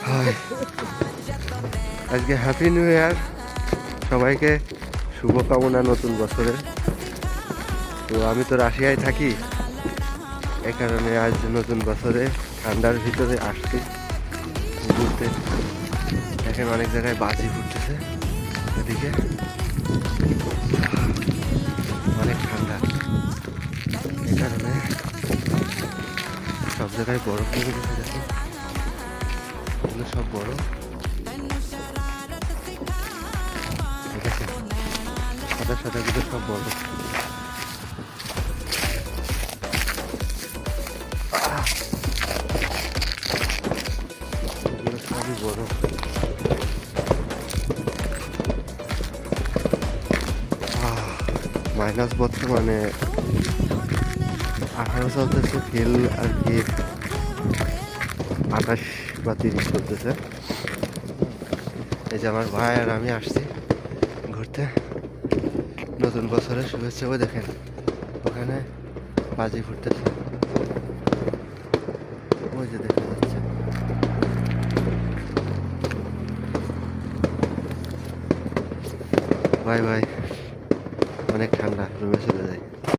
High, আজকে happy new year সবাইকে, শুভকামনা নতুন বছরের। তো আমি তো রাশিয়ায় থাকি, এই কারণে আজ নতুন বছরে ঠান্ডার ভিতরে আসছি ঘুরতে। দেখেন অনেক জায়গায় বাজি ফুটতেছে, এদিকে অনেক ঠান্ডা, এই কারণে সব জায়গায় বরফ নেমে গেছে। দেখো এগুলো সব বরফ, ঠিক আছে, সাদা সাদা গুলো সব বরফ। এগুলো সবই বরফ। মাইনাস বর্তমানে 18 চলতেছে, ফিল আর কি 28 বা 30 চলতেছে। এই যে আমার ভাই আর আমি আসছি ঘুরতে, নতুন বছরের শুভেচ্ছা। ওই দেখেন ওখানে বাজি ফুটতেছে, ওই যে দেখা যাচ্ছে। ভাই ভাই, অনেক ঠান্ডা, রুমে চলে যাই।